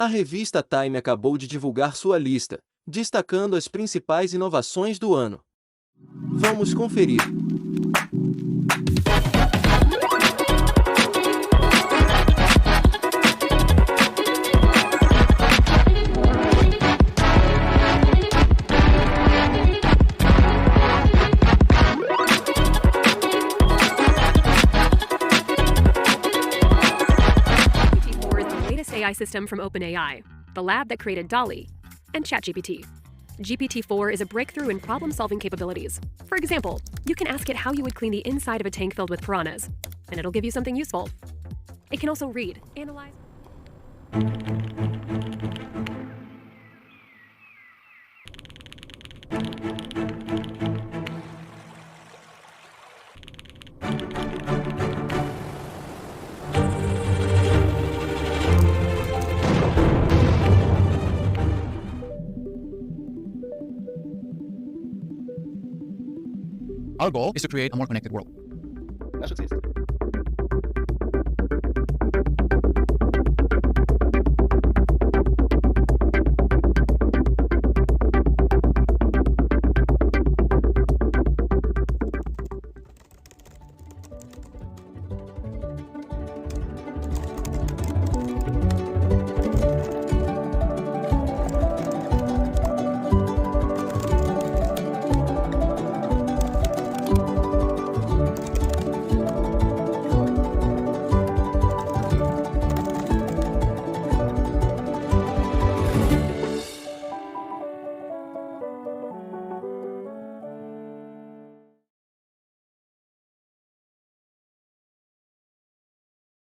A revista Time acabou de divulgar sua lista, destacando as principais inovações do ano. Vamos conferir. AI system from OpenAI, the lab that created DALL-E, and ChatGPT. GPT-4 is a breakthrough in problem-solving capabilities. For example, you can ask it how you would clean the inside of a tank filled with piranhas, and it'll give you something useful. It can also read, analyze... Our goal is to create a more connected world.